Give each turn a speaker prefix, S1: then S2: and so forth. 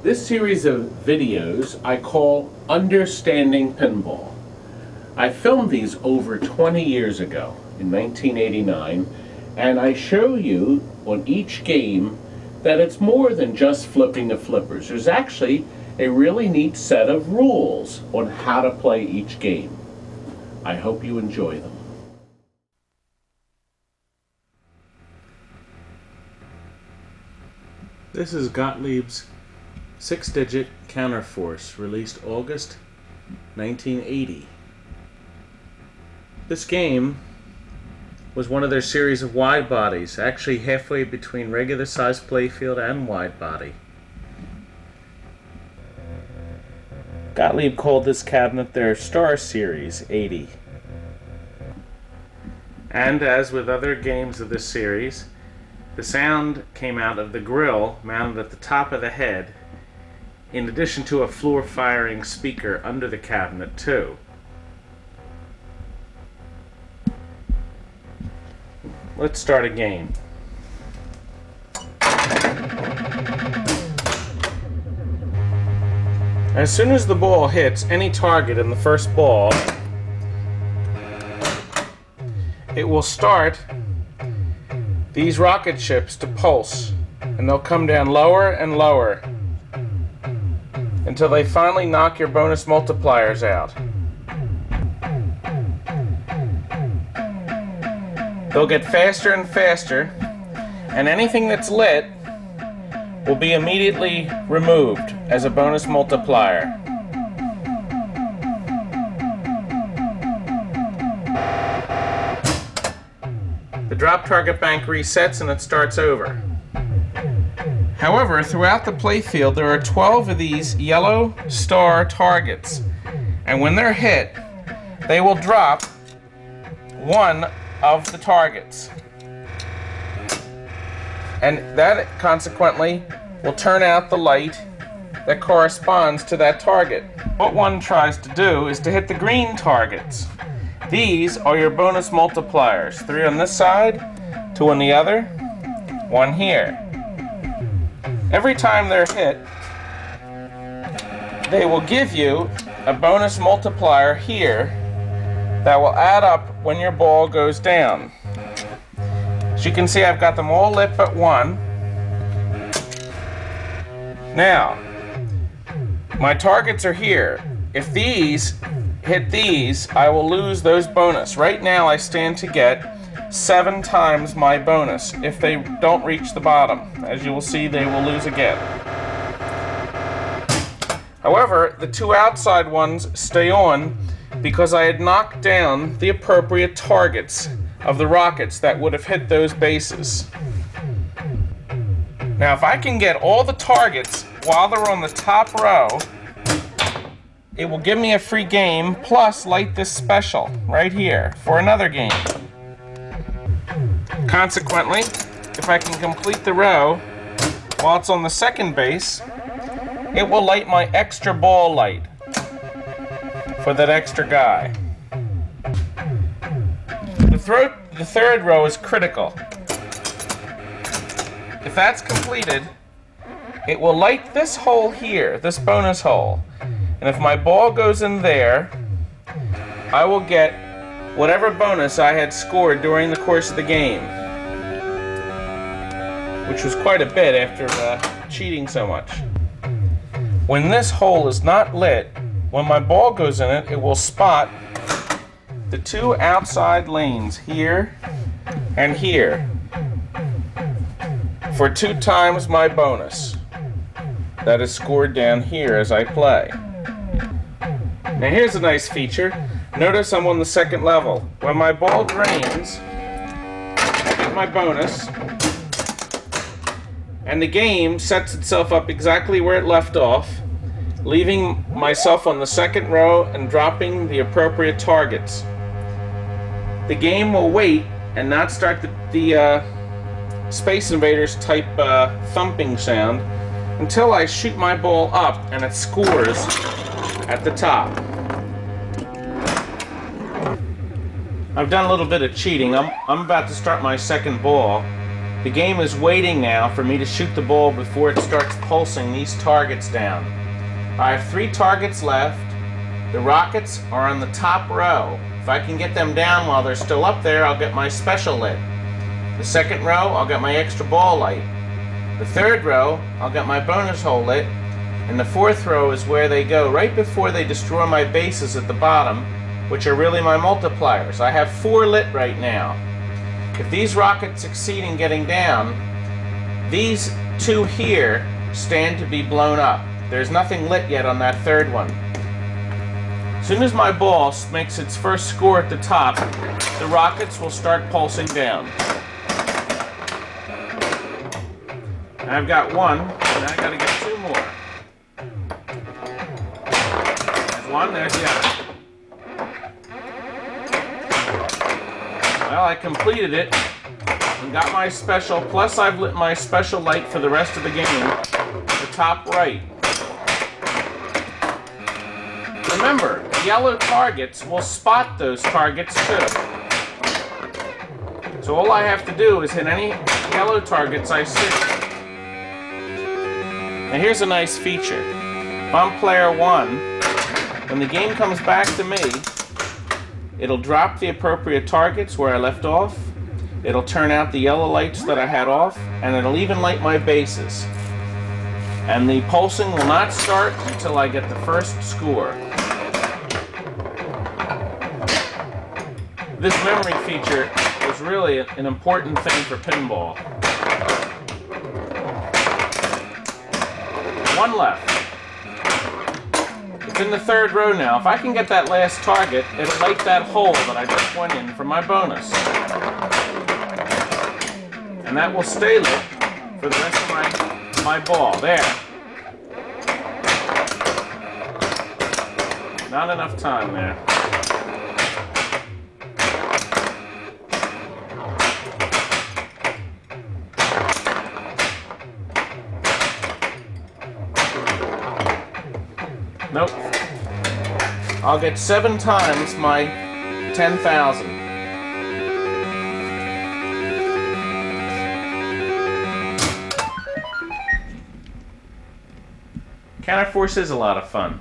S1: This series of videos I call Understanding Pinball. I filmed these over 20 years ago, in 1989, and I show you on each game that it's more than just flipping the flippers. There's actually a really neat set of rules on how to play each game. I hope you enjoy them. This is Gottlieb's 6-digit Counterforce, released August 1980. This game was one of their series of wide bodies, actually halfway between regular size playfield and wide body. Gottlieb called this cabinet their Star Series 80. And as with other games of this series, the sound came out of the grill mounted at the top of the head, in addition to a floor-firing speaker under the cabinet too. Let's start a game. As soon as the ball hits any target in the first ball, it will start these rocket ships to pulse, and they'll come down lower and lower until they finally knock your bonus multipliers out. They'll get faster and faster, and anything that's lit will be immediately removed as a bonus multiplier. The drop target bank resets and it starts over. However, throughout the playfield there are 12 of these yellow star targets, and when they're hit, they will drop one of the targets, and that consequently will turn out the light that corresponds to that target. What one tries to do is to hit the green targets. These are your bonus multipliers, 3 on this side, 2 on the other, 1 here. Every time they're hit, they will give you a bonus multiplier here that will add up when your ball goes down. As you can see, I've got them all lit but one. Now, my targets are here. If these hit these, I will lose those bonus. Right now I stand to get 7 times my bonus. If they don't reach the bottom, as you will see, they will lose again. However, the 2 outside ones stay on because I had knocked down the appropriate targets of the rockets that would have hit those bases. Now, if I can get all the targets while they're on the top row, it will give me a free game, plus light this special right here for another game. Consequently, if I can complete the row while it's on the second base, it will light my extra ball light for that extra guy. The third row is critical. If that's completed, it will light this hole here, this bonus hole. And if my ball goes in there, I will get whatever bonus I had scored during the course of the game, which was quite a bit after cheating so much. When this hole is not lit, when my ball goes in it, it will spot the 2 outside lanes here and here for 2 times my bonus that is scored down here as I play. Now here's a nice feature. Notice I'm on the second level. When my ball drains, I get my bonus, and the game sets itself up exactly where it left off, leaving myself on the second row and dropping the appropriate targets. The game will wait and not start the Space Invaders type thumping sound until I shoot my ball up and it scores at the top. I've done a little bit of cheating. I'm about to start my second ball,
S2: The game is waiting now for me to shoot the ball before it starts pulsing these targets down. I have 3 targets left. The rockets are on the top row. If I can get them down while they're still up there, I'll get my special lit. The second row, I'll get my extra ball light. The third row, I'll get my bonus hole lit. And the fourth row is where they go right before they destroy my bases at the bottom, which are really my multipliers. I have 4 lit right now. If these rockets succeed in getting down, these 2 here stand to be blown up. There's nothing lit yet on that third one. As soon as my ball makes its first score at the top, the rockets will start pulsing down. And I've got 1, and I gotta get 2 more. There's 1, there's the other. Well, I completed it and got my special, plus I've lit my special light for the rest of the game at the top right. Remember, yellow targets will spot those targets too. So all I have to do is hit any yellow targets I see. Now here's a nice feature. If I'm player 1, when the game comes back to me, it'll drop the appropriate targets where I left off, it'll turn out the yellow lights that I had off, and it'll even light my bases. And the pulsing will not start until I get the first score. This memory feature is really an important thing for pinball. 1 left. It's in the third row now. If I can get that last target, it'll light that hole that I just went in for my bonus. And that will stay lit for the rest of my ball. There. Not enough time there. Nope. I'll get 7 times my 10,000. Counterforce is a lot of fun.